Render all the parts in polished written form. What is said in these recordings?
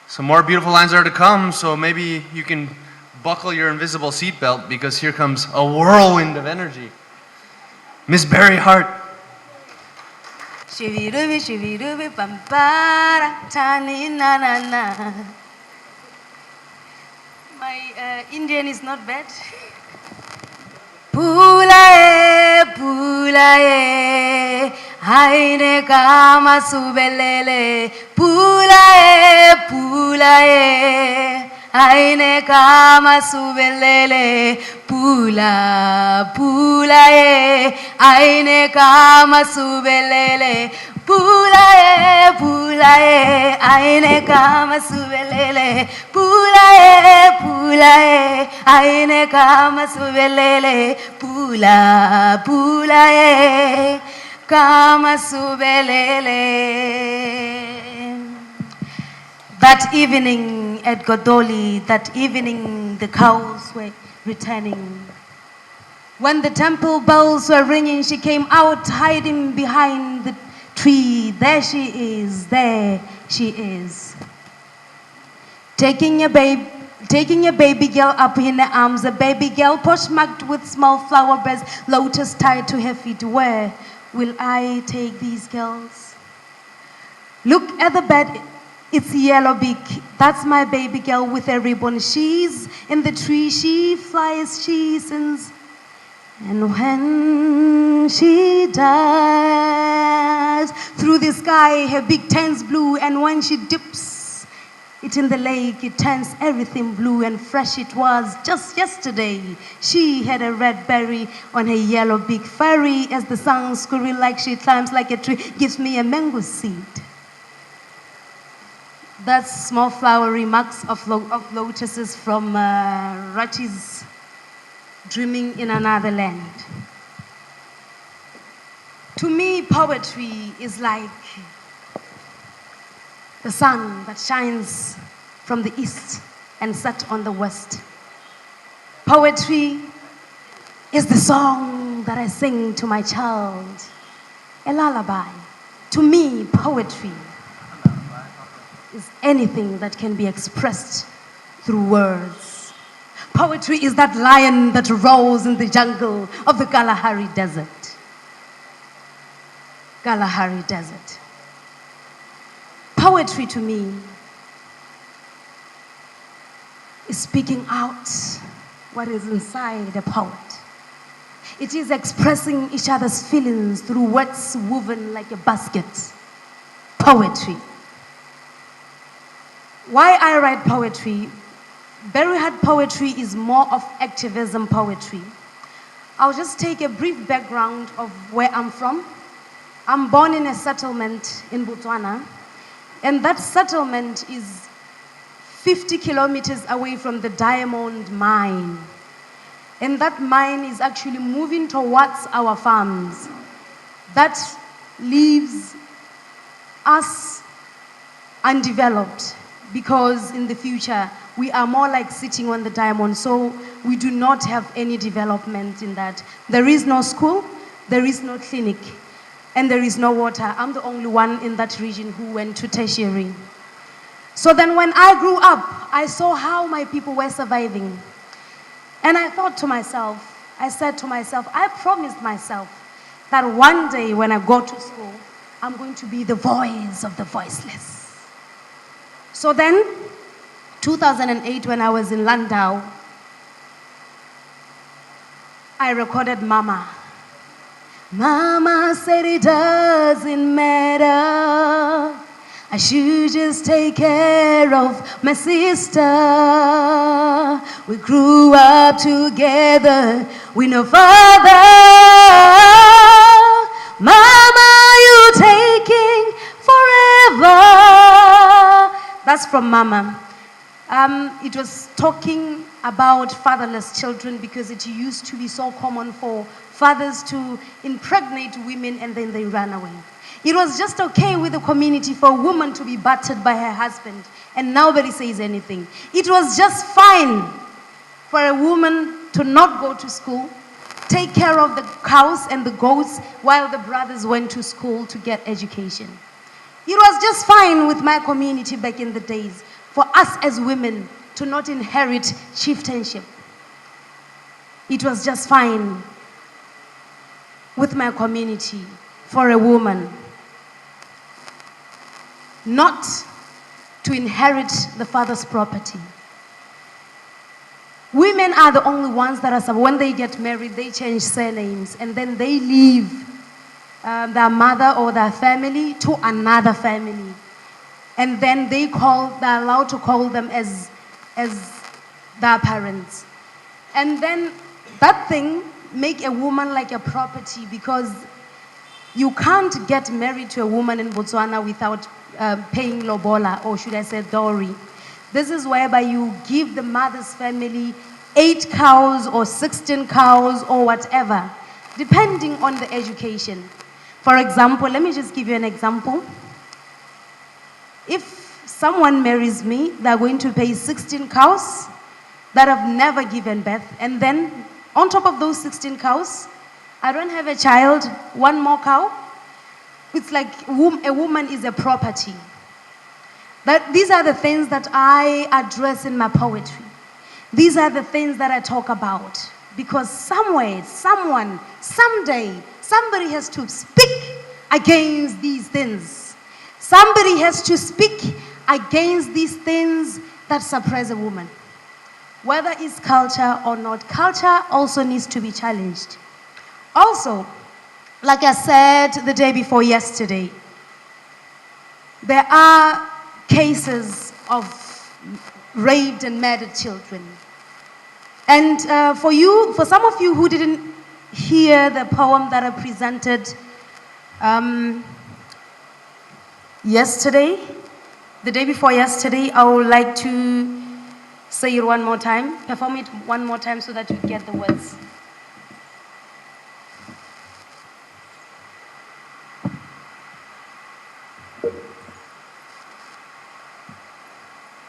Some more beautiful lines are to come, so maybe you can buckle your invisible seatbelt because here comes a whirlwind of energy. Miss Barry Hart. Shivirubi, shivirubi, pampara, tani na na na. My Indian is not bad. Pulae, pulae, haine kama subelele. Pulae, pulae, haine kama subelele. Pula, pulae, haine kama subelele. Pulae, pulae, aine kama subelele. Pulae, pulae, aine kama subelele. Pula, pulae, kama subelele. That evening at Godoli, that evening the cows were returning. When the temple bells were ringing, she came out hiding behind the tree. There she is, taking a baby girl up in her arms, a baby girl poshmarked with small flower beds, lotus tied to her feet. Where will I take these girls? Look at the bed, it's yellow beak. That's my baby girl with a ribbon. She's in the tree, she flies, she sings. And when she dies, through the sky her beak turns blue, and when she dips it in the lake, it turns everything blue and fresh. It was just yesterday she had a red berry on her yellow beak. Fiery as the sun, scurry like she climbs like a tree, gives me a mango seed. That's small flowery marks of lotuses from Rachi's Dreaming in Another Land. To me, poetry is like the sun that shines from the east and sets on the west. Poetry is the song that I sing to my child, a lullaby. To me, poetry is anything that can be expressed through words. Poetry is that lion that roars in the jungle of the Kalahari Desert. Kalahari Desert. Poetry to me is speaking out what is inside a poet. It is expressing each other's feelings through words woven like a basket. Poetry. Why I write poetry? Barry Hart poetry is more of activism poetry. I'll just take a brief background of where I'm from. I'm born in a settlement in Botswana, and that settlement is 50 kilometers away from the diamond mine. And that mine is actually moving towards our farms. That leaves us undeveloped, because in the future we are more like sitting on the diamond, so we do not have any development in that. There is no school, there is no clinic, and there is no water. I'm the only one in that region who went to tertiary. So then when I grew up, I saw how my people were surviving. And I thought to myself, I said to myself, I promised myself that one day when I go to school, I'm going to be the voice of the voiceless. So then, 2008, when I was in Landau, I recorded Mama. Mama said it doesn't matter. I should just take care of my sister. We grew up together with no father. Mama, you taking forever. That's from Mama. It was talking about fatherless children, because it used to be so common for fathers to impregnate women and then they run away. It was just okay with the community for a woman to be battered by her husband and nobody says anything. It was just fine for a woman to not go to school, take care of the cows and the goats while the brothers went to school to get education. It was just fine with my community back in the days for us as women to not inherit chieftainship. It was just fine with my community for a woman not to inherit the father's property. Women are the only ones that are, when they get married, they change surnames and then they leave their mother or their family to another family. And then they're allowed to call them as their parents. And then that thing make a woman like a property, because you can't get married to a woman in Botswana without paying lobola, or should I say dowry. This is whereby you give the mother's family 8 cows or 16 cows or whatever, depending on the education. For example, let me just give you an example. If someone marries me, they're going to pay 16 cows that have never given birth. And then on top of those 16 cows, I don't have a child, 1 more cow. It's like a woman is a property. These are the things that I address in my poetry. These are the things that I talk about. Because somewhere, someone, someday, somebody has to speak against these things. Somebody has to speak against these things that suppress a woman. Whether it's culture or not, culture also needs to be challenged. Also, like I said the day before yesterday, there are cases of raped and murdered children. And for some of you who didn't hear the poem that I presented yesterday, the day before yesterday, I would like to say it one more time, perform it one more time so that you get the words.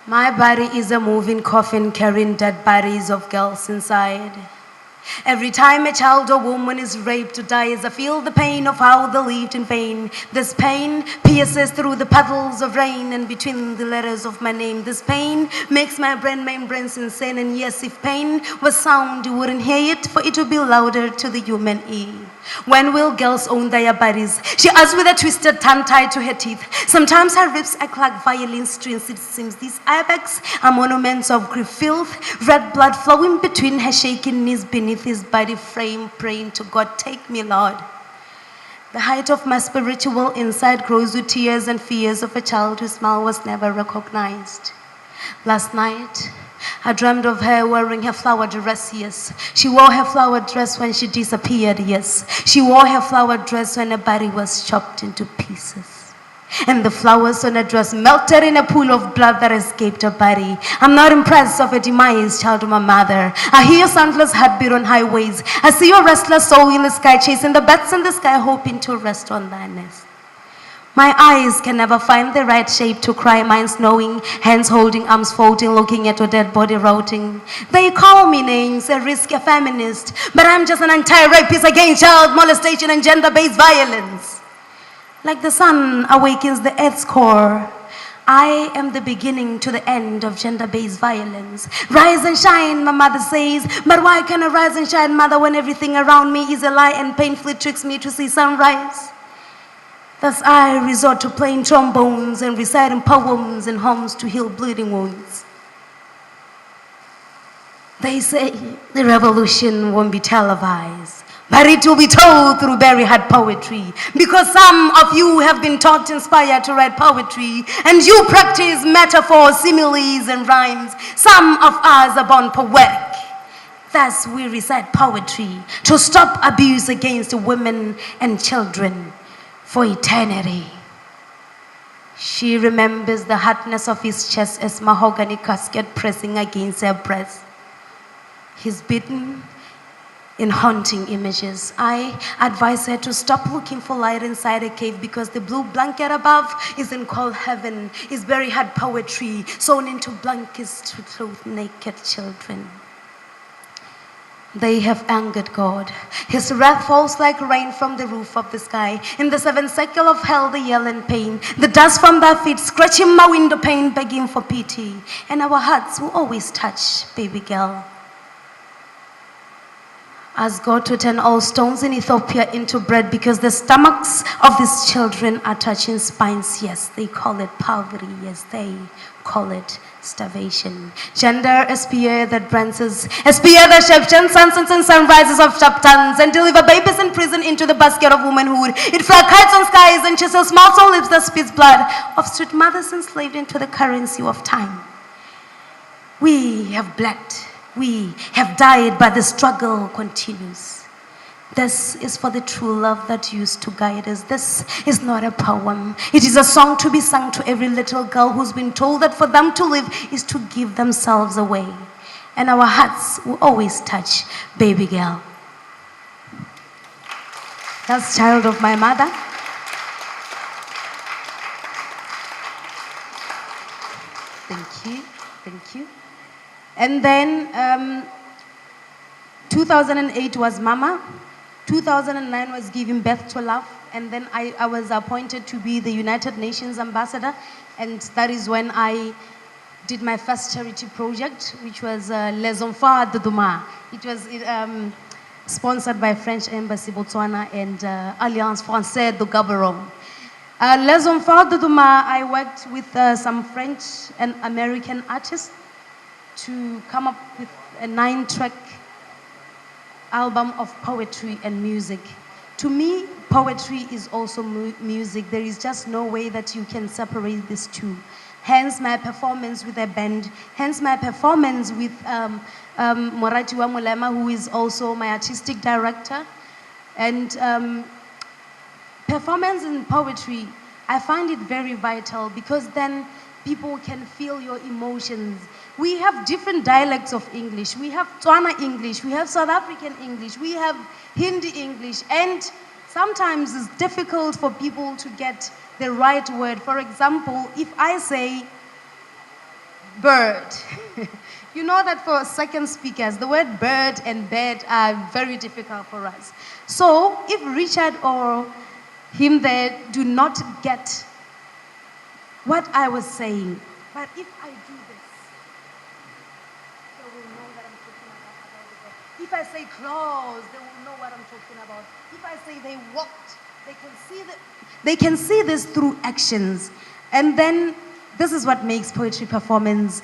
My body is a moving coffin carrying dead bodies of girls inside. Every time a child or woman is raped or dies, I feel the pain of how they lived in vain. This pain pierces through the puddles of rain and between the letters of my name. This pain makes my brains insane. And yes, if pain was sound, you wouldn't hear it, for it would be louder to the human ear. When will girls own their bodies? She asks with a twisted tongue tied to her teeth. Sometimes her ribs act like violin strings. It seems these ibex are monuments of grief, filth, red blood flowing between her shaking knees beneath his body frame, praying to God, take me, Lord. The height of my spiritual insight grows with tears and fears of a child whose smile was never recognized. Last night, I dreamed of her wearing her flower dress, yes. She wore her flower dress when she disappeared, yes. She wore her flower dress when her body was chopped into pieces. And the flowers on her dress melted in a pool of blood that escaped her body. I'm not impressed of a demise, child of my mother. I hear your soundless heartbeat on highways. I see your restless soul in the sky, chasing the bats in the sky, hoping to rest on thy nest. My eyes can never find the right shape to cry, minds knowing, hands holding, arms folding, looking at your dead body rotting. They call me names, a risk, a feminist, but I'm just an anti-rapist against child molestation and gender-based violence. Like the sun awakens the earth's core, I am the beginning to the end of gender-based violence. Rise and shine, my mother says, but why can I rise and shine, mother, when everything around me is a lie and painfully tricks me to see sunrise? Thus I resort to playing trombones and reciting poems in homes to heal bleeding wounds. They say the revolution won't be televised, but it will be told through very hard poetry. Because some of you have been taught, inspired to write poetry, and you practice metaphors, similes, and rhymes. Some of us are born poetic. Thus we recite poetry to stop abuse against women and children for eternity. She remembers the hardness of his chest as mahogany casket pressing against her breast. He's beaten in haunting images. I advise her to stop looking for light inside a cave, because the blue blanket above isn't called heaven. It's very hard poetry sewn into blankets to clothe naked children. They have angered God. His wrath falls like rain from the roof of the sky. In the seventh cycle of hell, they yell in pain. The dust from their feet scratching my window pane, begging for pity. And our hearts will always touch, baby girl. Ask God to turn all stones in Ethiopia into bread, because the stomachs of these children are touching spines. Yes, they call it poverty. Yes, they call it starvation. Gender a spear that branches, a spear that shapes sunsets and sunrises of sharp tongues, and deliver babies in prison into the basket of womanhood. It flag kites on skies and chisels mouths on lips that spits blood of street mothers enslaved into the currency of time. We have bled. We have died, but the struggle continues. This is for the true love that used to guide us. This is not a poem. It is a song to be sung to every little girl who's been told that for them to live is to give themselves away. And our hearts will always touch, baby girl. That's Child of My Mother. Thank you. Thank you. And then 2008 was Mama. 2009 was Giving Birth to Love. And then I was appointed to be the United Nations ambassador. And that is when I did my first charity project, which was Les Enfants de Demain. It was sponsored by French Embassy Botswana and Alliance Française de Gaborone. Les Enfants de Demain, I worked with some French and American artists to come up with a 9-track album of poetry and music. To me, poetry is also music. There is just no way that you can separate these two. Hence my performance with a band. Hence my performance with Moratiwa Mulema, who is also my artistic director. And performance in poetry, I find it very vital, because then people can feel your emotions. We have different dialects of English. We have Tswana English, we have South African English, we have Hindi English, and sometimes it's difficult for people to get the right word. For example, if I say bird, you know that for second speakers, the word bird and bed are very difficult for us. So if Richard or him there do not get what I was saying, but if I do this, they will know that I'm talking about. If I say claws, they will know what I'm talking about. If I say they walked, they can see this through actions. And then this is what makes poetry performance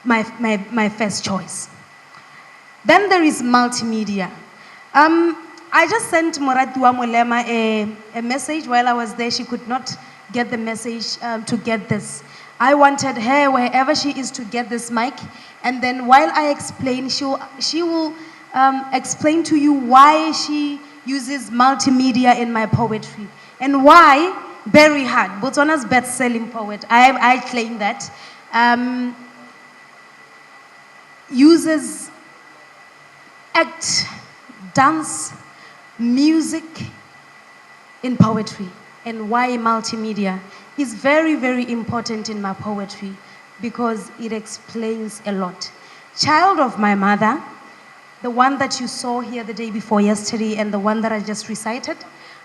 my first choice. Then there is multimedia. I just sent Moratiwa Mulema a message while I was there. She could not get the message to get this. I wanted her, wherever she is, to get this mic. And then while I explain, she will explain to you why she uses multimedia in my poetry. And why Barry Hart, Botswana's best-selling poet, I claim that, uses act, dance, music in poetry, and why multimedia is very, very important in my poetry, because it explains a lot. Child of My Mother, the one that you saw here the day before yesterday and the one that I just recited,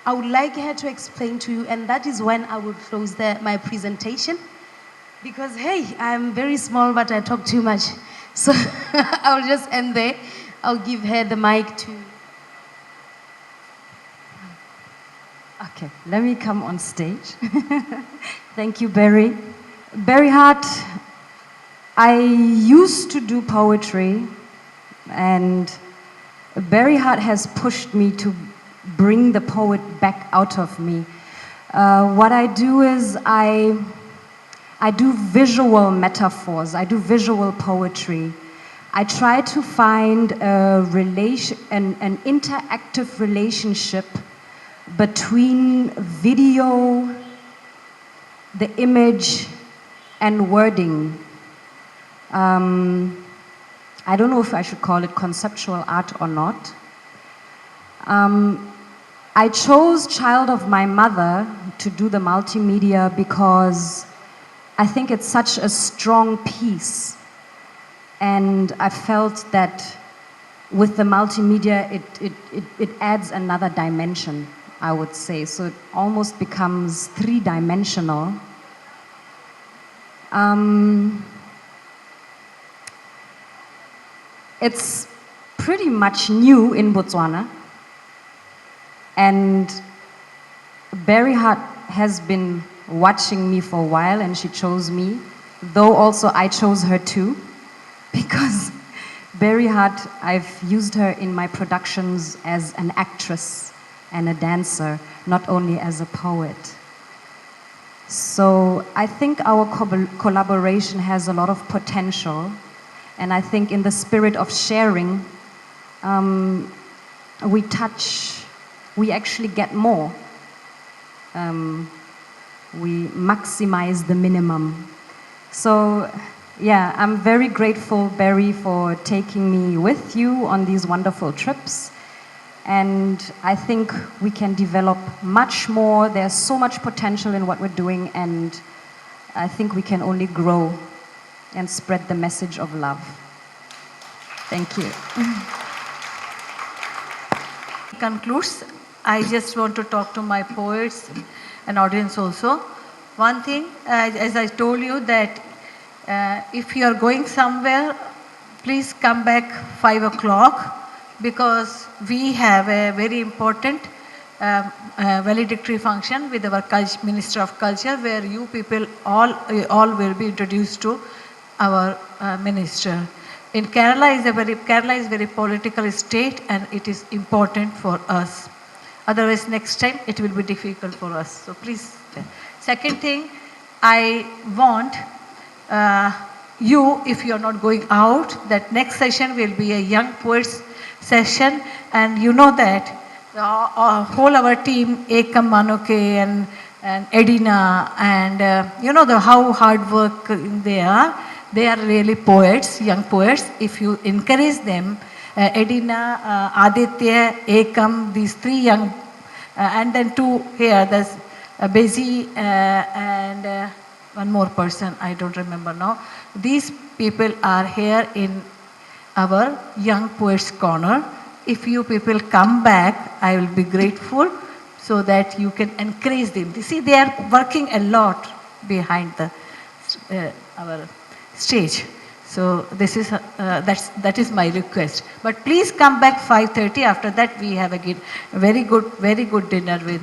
I would like her to explain to you, and that is when I will close my presentation, because hey, I'm very small but I talk too much. So I'll just end there. I'll give her the mic to... Okay, let me come on stage. Thank you, Barry. Barry Hart, I used to do poetry, and Barry Hart has pushed me to bring the poet back out of me. What I do is I do visual metaphors, I do visual poetry. I try to find an interactive relationship between video, the image, and wording. I don't know if I should call it conceptual art or not. I chose Child of My Mother to do the multimedia because I think it's such a strong piece. And I felt that with the multimedia, it adds another dimension, I would say. So it almost becomes three-dimensional. It's pretty much new in Botswana. And Barry Hart has been watching me for a while, and she chose me, though also I chose her too, because Barry Hart, I've used her in my productions as an actress and a dancer, not only as a poet. So I think our collaboration has a lot of potential, and I think in the spirit of sharing, we actually get more. We maximize the minimum. So yeah, I'm very grateful, Barry, for taking me with you on these wonderful trips. And I think we can develop much more. There's so much potential in what we're doing, and I think we can only grow and spread the message of love. Thank you. Concludes, I just want to talk to my poets and audience also. One thing, as I told you, that if you are going somewhere, please come back 5 o'clock, because we have a very important valedictory function with our Minister of Culture, where you people all will be introduced to our minister. In Kerala is very political state, and it is important for us. Otherwise, next time it will be difficult for us. So please. Second thing, I want you, if you are not going out, that next session will be a young poets session, and you know that whole our team, Ekam Manuke and Edina, and you know how hard work they are. They are really poets, young poets. If you encourage them, Edina, Aditya, Ekam, these three young, and then two here, there's Bezi and one more person, I don't remember now. These people are here in our Young Poets Corner. If you people come back, I will be grateful, so that you can encourage them. You see, they are working a lot behind the our stage. So this is that is my request. But please come back 5:30. After that, we have a very good dinner with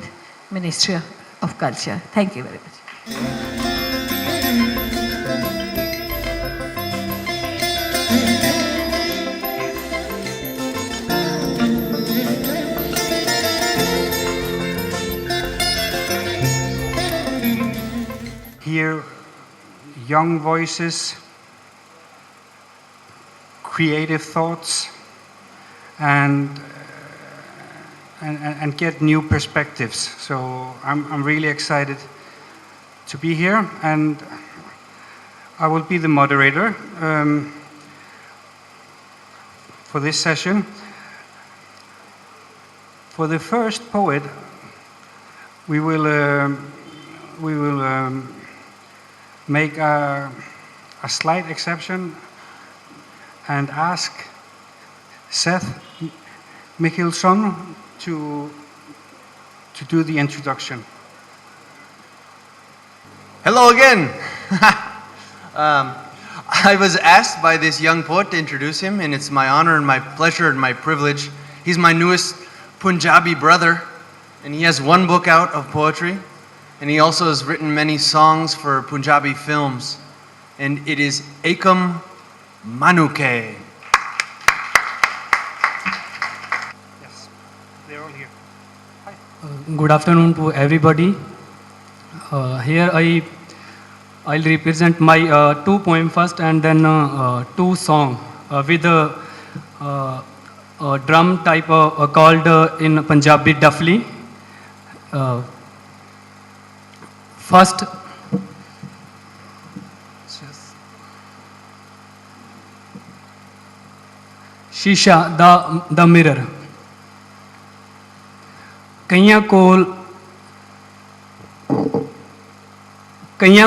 Ministry of Culture. Thank you very much. Hear young voices, creative thoughts, and get new perspectives. So I'm really excited to be here, and I will be the moderator for this session. For the first poet, we will make a slight exception and ask Seth Mikkelson to do the introduction. Hello again. I was asked by this young poet to introduce him, and it's my honor and my pleasure and my privilege. He's my newest Punjabi brother, and he has one book out of poetry, and he also has written many songs for Punjabi films, and it is Ekam Manuke. Yes, they're all here. Hi. Good afternoon to everybody. Here I'll represent my two poems first, and then two songs with a drum type called in Punjabi Dafli. First, Shisha, the mirror. ਕਈਆਂ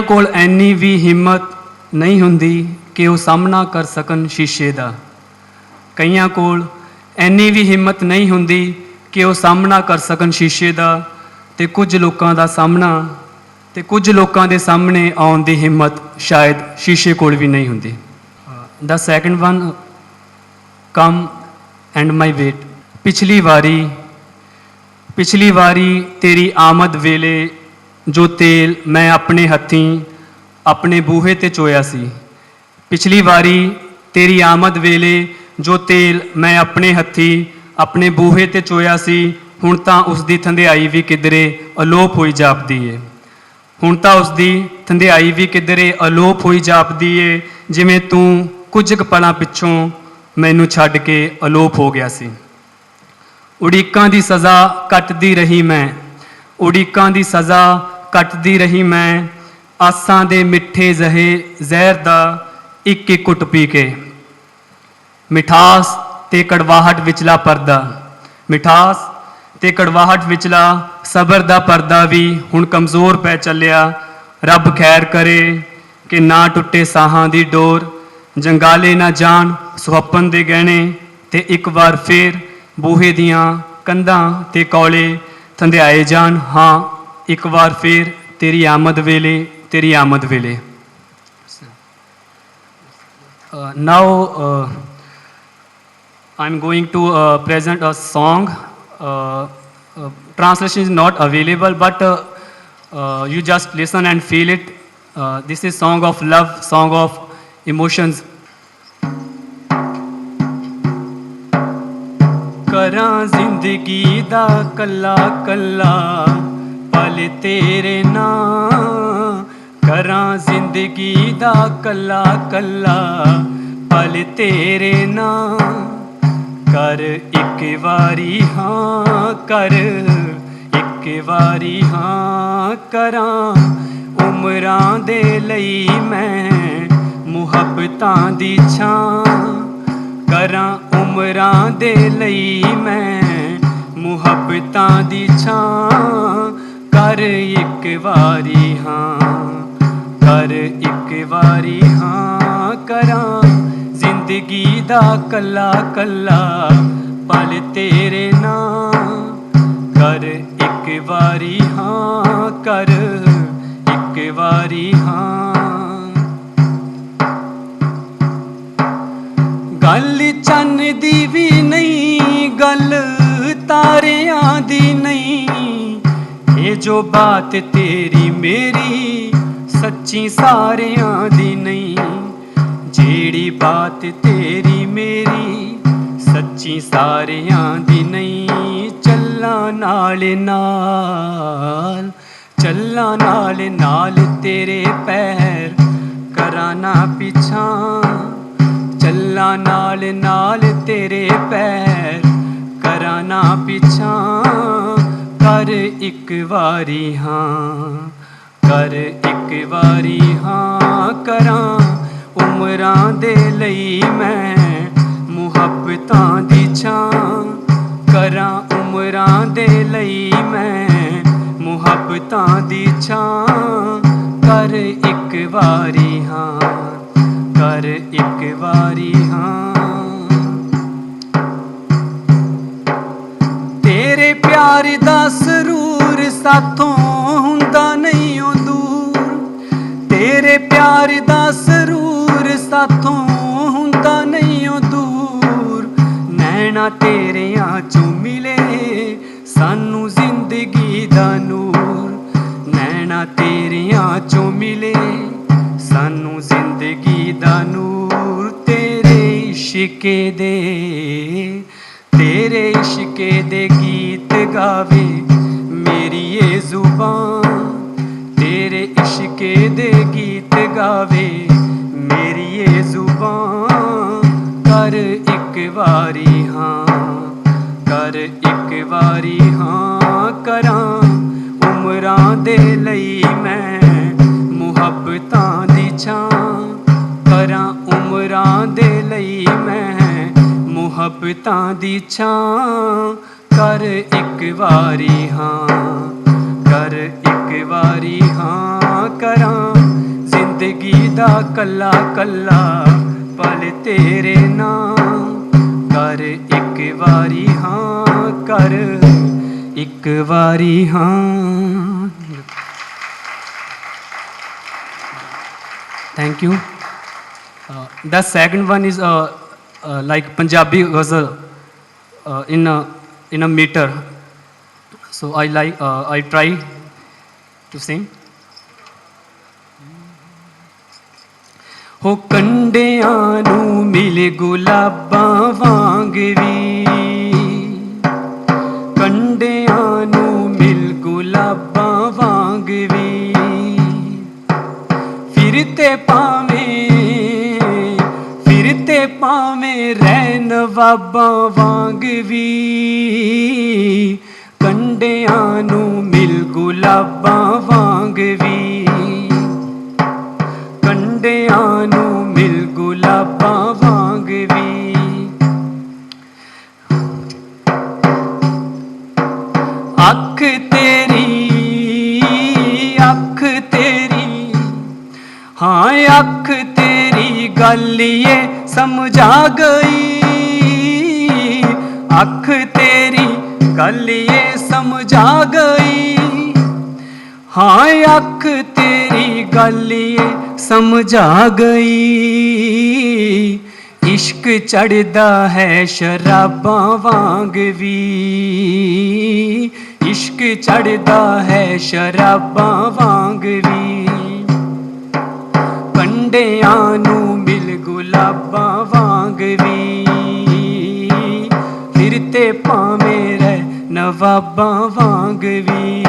ਕੋਲ ਐਨੀ ਵੀ ਹਿੰਮਤ ਨਹੀਂ ਹੁੰਦੀ ਕਿ ਉਹ ਸਾਹਮਣਾ ਕਰ ਸਕਣ ਸ਼ੀਸ਼ੇ ਦਾ। ਕਈਆਂ ਕੋਲ ਇੰਨੀ ਵੀ ਹਿੰਮਤ ਨਹੀਂ ਹੁੰਦੀ ਕਿ ਉਹ ਸਾਹਮਣਾ ਕਰ ਸਕਣ ਸ਼ੀਸ਼ੇ ਦਾ, ਤੇ ਕੁਝ ਲੋਕਾਂ ਦਾ ਸਾਹਮਣਾ ਤੇ ਕੁਝ ਲੋਕਾਂ ਦੇ ਸਾਹਮਣੇ ਆਉਣ ਦੀ ਹਿੰਮਤ ਸ਼ਾਇਦ ਸ਼ੀਸ਼ੇ ਕੋਲ ਵੀ ਨਹੀਂ ਹੁੰਦੀ। The second one, come and my wait. ਪਿਛਲੀ ਵਾਰੀ ਤੇਰੀ ਆਮਦ ਵੇਲੇ ਜੋ ਤੇਲ ਮੈਂ ਆਪਣੇ ਹੱਥੀਂ ਆਪਣੇ ਬੂਹੇ ਤੇ ਚੋਇਆ ਸੀ। ਪਿਛਲੀ ਵਾਰੀ ਤੇਰੀ ਆਮਦ ਵੇਲੇ ਜੋ ਤੇਲ ਮੈਂ ਆਪਣੇ ਹੱਥੀਂ ਆਪਣੇ ਬੂਹੇ ਤੇ ਚੋਇਆ ਸੀ, ਹੁਣ ਤਾਂ ਉਸ ਦੀ ਥੰਧਿਆਈ ਵੀ ਕਿਧਰੇ ਅਲੋਪ ਹੋਈ ਜਾਪਦੀ ਏ। ਹੁਣ ਤਾਂ ਉਸ ਦੀ ਥੰਧਿਆਈ ਵੀ ਕਿਧਰੇ ਅਲੋਪ ਹੋਈ ਜਾਪਦੀ ਏ, ਜਿਵੇਂ ਤੂੰ ਕੁਝ ਕੁ ਪਲਾਂ ਪਿੱਛੋਂ ਮੈਨੂੰ ਛੱਡ ਕੇ ਅਲੋਪ ਹੋ ਗਿਆ ਸੀ। ਉਡੀਕਾਂ ਦੀ ਸਜ਼ਾ ਕੱਟਦੀ ਰਹੀ ਮੈਂ, ਉਡੀਕਾਂ ਦੀ ਸਜ਼ਾ ਕੱਟਦੀ ਰਹੀ ਮੈਂ, ਆਸਾਂ ਦੇ ਮਿੱਠੇ ਜ਼ਹੇ ਜ਼ਹਿਰ ਦਾ ਇੱਕ ਇੱਕ ਘੁੱਟ ਪੀ ਕੇ। ਮਿਠਾਸ ਤੇ ਕੜਵਾਹਟ ਵਿਚਲਾ ਪਰਦਾ, ਮਿਠਾਸ ਤੇ ਕੜਵਾਹਟ ਵਿਚਲਾ ਸਬਰ ਦਾ ਪਰਦਾ ਵੀ ਹੁਣ ਕਮਜ਼ੋਰ ਪੈ ਚੱਲਿਆ। ਰੱਬ ਖੈਰ ਕਰੇ ਕਿ ਨਾ ਟੁੱਟੇ ਸਾਹਾਂ ਦੀ ਡੋਰ, ਜੰਗਾਲੇ ਨਾ ਜਾਣ ਸੁਹੱਪਣ ਦੇ ਗਹਿਣੇ, ਤੇ ਇੱਕ ਵਾਰ ਫੇਰ ਬੂਹੇ ਦੀਆਂ ਕੰਧਾਂ ਤੇ ਕੌਲੇ ਥੰਧਿਆਏ ਜਾਣ। ਹਾਂ, ਇੱਕ ਵਾਰ ਫੇਰ ਤੇਰੀ ਆਮਦ ਵੇਲੇ, ਤੇਰੀ ਆਮਦ ਵੇਲੇ। Now I'm going to present a song. Translation is not available, but you just listen and feel it. This is song of love, song of emotions. ਕਰਾਂ ਜ਼ਿੰਦਗੀ ਦਾ ਕੱਲਾ ਕੱਲਾ ਪਲ ਤੇਰੇ ਨਾਂ, ਕਰਾਂ ਜ਼ਿੰਦਗੀ ਦਾ ਕੱਲਾ ਕੱਲਾ ਪਲ ਤੇਰੇ ਨਾਂ। ਕਰ ਇੱਕ ਵਾਰੀ ਹਾਂ, ਕਰ ਇੱਕ ਵਾਰੀ ਹਾਂ, ਕਰਾਂ ਉਮਰਾਂ ਦੇ ਲਈ ਮੈਂ ਮੁਹੱਬਤਾਂ ਦੀ ਛਾਂ, ਕਰਾਂ ਉਮਰਾਂ ਦੇ ਲਈ ਮੈਂ ਮੁਹੱਬਤਾਂ ਦੀ ਛਾਂ। ਕਰ ਇੱਕ ਵਾਰੀ ਹਾਂ, ਕਰ ਇੱਕ ਵਾਰੀ ਹਾਂ, ਕਰਾਂ ਜ਼ਿੰਦਗੀ ਦਾ ਕੱਲਾ ਕੱਲਾ ਪਲ ਤੇਰੇ ਨਾਂ। ਕਰ ਇੱਕ ਵਾਰੀ ਹਾਂ, ਕਰ ਇੱਕ ਵਾਰੀ ਹਾਂ। ਗੱਲ ਚੰਨ ਦੀ ਵੀ ਨਹੀਂ, ਗੱਲ ਤਾਰਿਆਂ ਦੀ ਨਹੀਂ, ਇਹ ਜੋ ਬਾਤ ਤੇਰੀ ਮੇਰੀ ਸੱਚੀ ਸਾਰਿਆਂ ਦੀ ਨਹੀਂ। ਜਿਹੜੀ ਬਾਤ ਤੇਰੀ ਮੇਰੀ ਸੱਚੀ ਸਾਰਿਆਂ ਦੀ ਨਹੀਂ। ਚੱਲਾਂ ਨਾਲ ਨਾਲ, ਚੱਲਾਂ ਨਾਲ ਨਾਲ ਤੇਰੇ ਪੈਰ ਕਰਾਂ ਨਾ ਪਿਛਾਂ, ਚੱਲਾਂ ਨਾਲ ਨਾਲ ਤੇਰੇ ਪੈਰ ਕਰਾਂ ਨਾ ਪਿਛਾਂ। ਕਰ ਇੱਕ ਵਾਰੀ ਹਾਂ, ਕਰ ਇੱਕ ਵਾਰੀ ਹਾਂ, ਕਰਾਂ ਉਮਰਾਂ ਦੇ ਲਈ ਮੈਂ ਮੁਹੱਬਤਾਂ ਦੀ ਛਾਂ, ਕਰਾਂ ਉਮਰਾਂ ਦੇ ਲਈ ਮੈਂ ਮੁਹੱਬਤਾਂ ਦੀ ਛਾਂ। ਕਰ ਇੱਕ ਵਾਰੀ ਹਾਂ, ਕਰ ਇੱਕ ਵਾਰੀ ਹਾਂ। ਤੇਰੇ ਪਿਆਰ ਦਾ ਸਰੂਰ ਸਾਥੋਂ ਹੁੰਦਾ ਨਹੀਂ ਓ ਦੂਰ, ਤੇਰੇ ਪਿਆਰ ਦਾ ਸਰੂਰ ਸਾਥੋਂ ਹੁੰਦਾ ਨਹੀਂ ਓ ਦੂਰ। ਨੈਣਾ ਤੇਰਿਆਂ ਚੋਂ ਮਿਲੇ ਸਾਨੂੰ ਜ਼ਿੰਦਗੀ ਦਾ ਨੂਰ, ਨੈਣਾ ਤੇਰਿਆਂ ਚੋਂ ਮਿਲੇ ਸਾਨੂੰ ਜ਼ਿੰਦਗੀ ਦਾ ਨੂਰ। ਤੇਰੇ ਇਸ਼ਕੇ ਦੇ, ਤੇਰੇ ਇਸ਼ਕੇ ਦੇ ਗੀਤ ਗਾਵੇ ਮੇਰੀ ਇਹ ਜ਼ੁਬਾਨ, ਤੇਰੇ ਇਸ਼ਕੇ ਦੇ ਗੀਤ ਗਾਵੇ ਮੇਰੀ ਇਹ ਜ਼ੁਬਾਨ। ਕਰ ਇੱਕ ਵਾਰੀ ਹਾਂ, ਕਰ ਇੱਕ ਵਾਰੀ ਹਾਂ, ਕਰਾਂ ਉਮਰਾਂ ਦੇ ਲਈ ਮੈਂ ਮੁਹੱਬਤਾਂ ਦੀ ਛਾਂ, ਕਰਾਂ ਉਮਰਾਂ ਦੇ ਲਈ ਮੈਂ ਮੁਹੱਬਤਾਂ ਦੀ ਛਾਂ। ਕਰ ਇੱਕ ਵਾਰੀ ਹਾਂ, ਕਰ ਇੱਕ ਵਾਰੀ ਹਾਂ, ਕਰਾਂ ਜ਼ਿੰਦਗੀ ਦਾ ਕੱਲਾ ਕੱਲਾ ਪਲ ਤੇਰੇ ਨਾਂ। ਕਰ ਇੱਕ ਵਾਰੀ ਹਾਂ ਕਰ ਇੱਕ ਵਾਰੀ ਹਾਂ Thank you. The second one is like Punjabi ghazal in a meter. So I try to sing. ਹੋ ਕੰਡਿਆਂ ਨੂੰ ਮਿਲੇ ਗੁਲਾਬਾਂ ਵਾਂਗ ਵੀ ਕੰਡਿਆਂ ਨੂੰ ਮਿਲ ਗੁਲਾਬਾਂ ਵਾਂਗ ਵੀ ਫਿਰ ਤੇ ਪਾਵੇਂ ਰਹਿ ਨਵਾਬਾਂ ਵਾਂਗ ਵੀ ਕੰਡਿਆਂ ਨੂੰ ਮਿਲ ਗੁਲਾਬਾਂ ਵਾਂਗ ਵੀ ਕੰਡਿਆਂ ਨੂੰ ਮਿਲ ਗੁਲਾਬਾਂ ਵਾਂਗ ਵੀ ਅੱਖ ਤੇਰੀ ਹਾਂ ਅੱਖ ਤੇਰੀ ਗੱਲ ਏ ਸਮਝਾ ਗਈ ਅੱਖ ਤੇਰੀ ਗੱਲ ਏ ਸਮਝਾ ਗਈ ਹਾਂ ਅੱਖ ਤੇਰੀ ਗੱਲ ਏ ਸਮਝਾ ਗਈ ਇਸ਼ਕ ਚੜ੍ਹਦਾ ਹੈ ਸ਼ਰਾਬਾਂ ਵਾਂਗ ਵੀ ਇਸ਼ਕ ਚੜ੍ਹਦਾ ਹੈ ਸ਼ਰਾਬਾਂ ਵਾਂਗ ਵੀ ਕੰਡਿਆਂ ਨੂੰ ਮਿਲ ਗੁਲਾਬਾਂ ਵਾਂਗ ਵੀ ਫਿਰ ਤੇ ਭਾਵੇਂ ਰਹਿ ਨਵਾਬਾਂ ਵਾਂਗ ਵੀ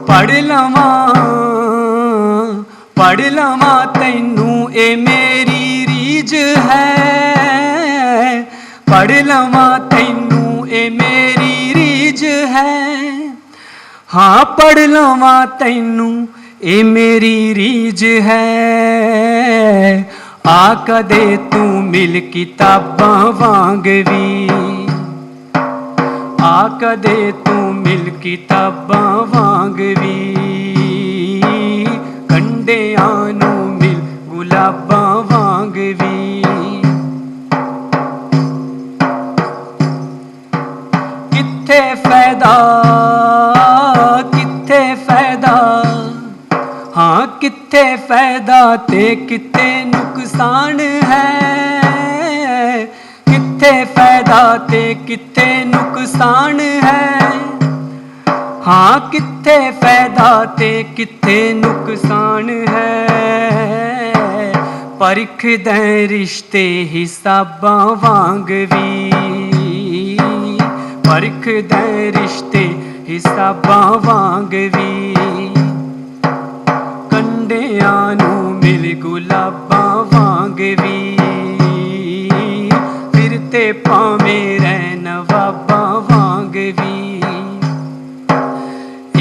ਪੜ੍ਹ ਲਵਾਂ ਤੈਨੂੰ ਇਹ ਮੇਰੀ ਰੀਝ ਹੈ ਪੜ੍ਹ ਲਵਾਂ ਤੈਨੂੰ ਇਹ ਮੇਰੀ ਰੀਝ ਹੈ ਹਾਂ ਪੜ੍ਹ ਲਵਾਂ ਤੈਨੂੰ ਇਹ ਮੇਰੀ ਰੀਝ ਹੈ ਆ ਕਦੇ ਤੂੰ ਮਿਲ ਕਿਤਾਬਾਂ ਵਾਂਗ ਵੀ ਆ ਕਦੇ ਤੂੰ ਮਿਲ ਕਿਤਾਬਾਂ ਵਾਂਗ ਵੀ ਕੰਡਿਆਂ ਨੂੰ ਮਿਲ ਗੁਲਾਬਾਂ ਵਾਂਗ ਵੀ ਕਿੱਥੇ ਫਾਇਦਾ ਹਾਂ ਕਿੱਥੇ ਫਾਇਦਾ ਤੇ ਕਿਤੇ ਨੁਕਸਾਨ ਹੈ ਕਿੱਥੇ ਫਾਇਦਾ ਤੇ ਕਿਤੇ ਨੁਕਸਾਨ ਹੈ ਹਾਂ ਕਿੱਥੇ ਫਾਇਦਾ ਤੇ ਕਿਤੇ ਨੁਕਸਾਨ ਹੈ ਪਰਖਦੇ ਰਿਸ਼ਤੇ ਹਿਸਾਬਾਂ ਵਾਂਗ ਵੀ ਪਰਖਦੇ ਰਿਸ਼ਤੇ ਹਿਸਾਬਾਂ ਵਾਂਗ ਵੀ ਕੰਡਿਆਂ ਨੂੰ ਮਿਲ ਗੁਲਾਬਾਂ ਵਾਂਗ ਵੀ ਫਿਰ ਤੇ ਭਾਵੇਂ ਰਹਿ ਨਵਾਬਾਂ ਵਾਂਗ ਵੀ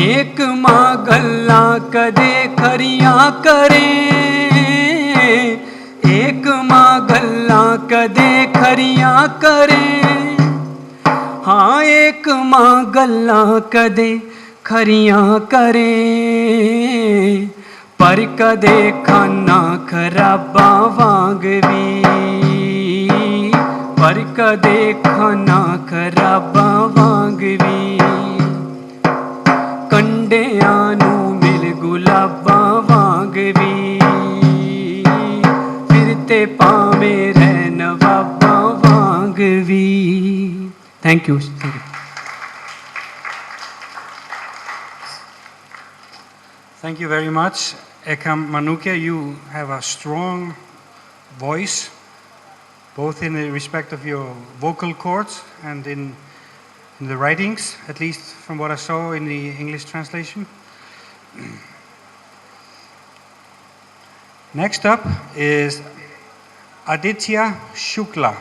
ਏਕ ਮਾਂ ਗੱਲਾਂ ਕਦੇ ਖਰੀਆਂ ਕਰੇ ਏਕ ਮਾਂ ਗੱਲਾਂ ਕਦੇ ਖਰੀਆਂ ਕਰੇ ਹਾਂ ਏਕ ਮਾਂ ਗੱਲਾਂ ਕਦੇ ਖਰੀਆਂ ਕਰੇ ਪਰ ਕਦੇ ਖਾਨਾ ਖਰਾਬਾਂ ਵਾਂਗ ਵੀ ਪਰ ਕਦੇ ਖਾਨਾ ਖਰਾਬਾਂ ਵਾਂਗ ਵੀ ਕੰਡਿਆਂ ਨੂੰ ਮਿਲ ਗੁਲਾਬਾਂ ਵਾਂਗ ਵੀ ਫਿਰ ਤੇ ਭਾਵੇਂ ਰਹਿ ਨਵਾਬਾਂ ਵਾਂਗ ਵੀ thank you Thank you very much. Ekam Manukia, you have a strong voice, both in the respect of your vocal cords and in the writings, at least from what I saw in the English translation. Next up is Aditya Shukla.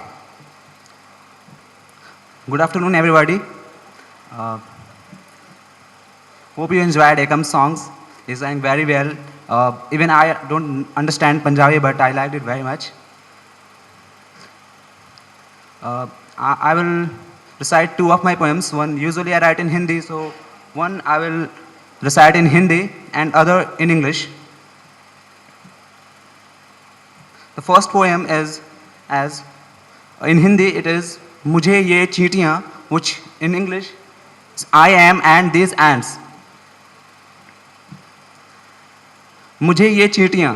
Good afternoon, everybody. Hope you enjoyed Ekam's songs. He sang very well. Even I don't understand Punjabi, but I liked it very much. I will recite two of my poems. One usually I write in Hindi, so one I will recite in Hindi and other in English. The first poem is as in Hindi it is मुझे ये चींटियाँ, which in English is I am and these ants. मुझे ये चींटियाँ,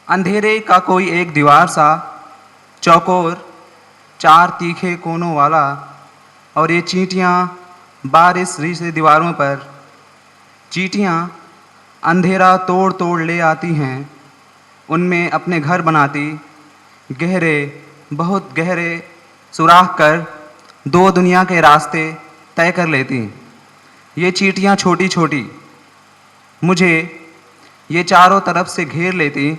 अंधेरे का कोई एक दीवार सा, चौकोर, चार तीखे कोनों वाला, और ये चींटियाँ बारिश से दीवारों पर, चींटियाँ अंधेरा तोड़ तोड़ ले आती हैं, उनमें अपने घर बनाती, गहरे, बहुत गहरे सुराख कर दो दुनिया के रास्ते तय कर लेती। ये चींटियाँ छोटी छोटी मुझे ये चारों तरफ से घेर लेती,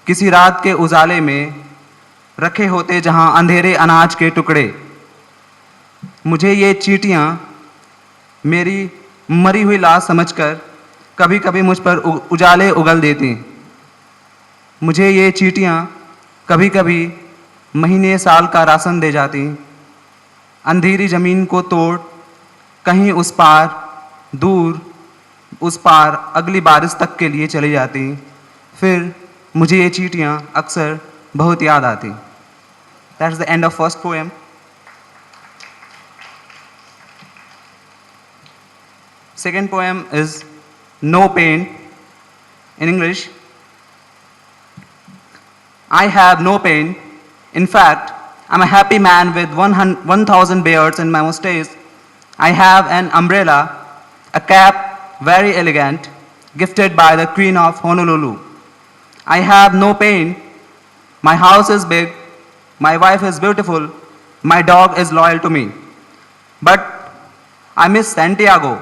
किसी रात के उजाले में रखे होते जहाँ अंधेरे अनाज के टुकड़े। मुझे ये चींटियाँ मेरी मरी हुई लाश समझकर कभी कभी मुझ पर उजाले उगल देती। मुझे ये चींटियाँ कभी कभी महीने साल का राशन दे जाती। अंधेरी ज़मीन को तोड़ कहीं उस पार, दूर उस पार अगली बारिश तक के लिए चली जाती। फिर मुझे ये चींटियाँ अक्सर बहुत याद आती। That's the end of first poem. Second poem is No Pain. In English, I have no pain. In fact, I'm a happy man with 1,000 beards in my mustache. I have an umbrella, a cap, very elegant, gifted by the Queen of Honolulu. I have no pain. My house is big. My wife is beautiful. My dog is loyal to me. But I miss Santiago,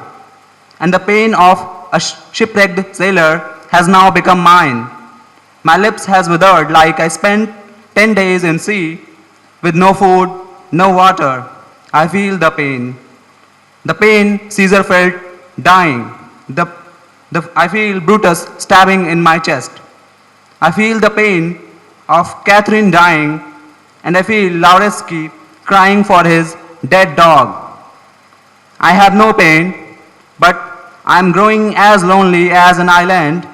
and the pain of a shipwrecked sailor has now become mine. My lips has withered like I spent 10 days in sea with no food, no water. I feel the pain. The pain Caesar felt dying. I feel Brutus stabbing in my chest. I feel the pain of Catherine dying, and I feel Lauretsky crying for his dead dog. I have no pain, but I am growing as lonely as an island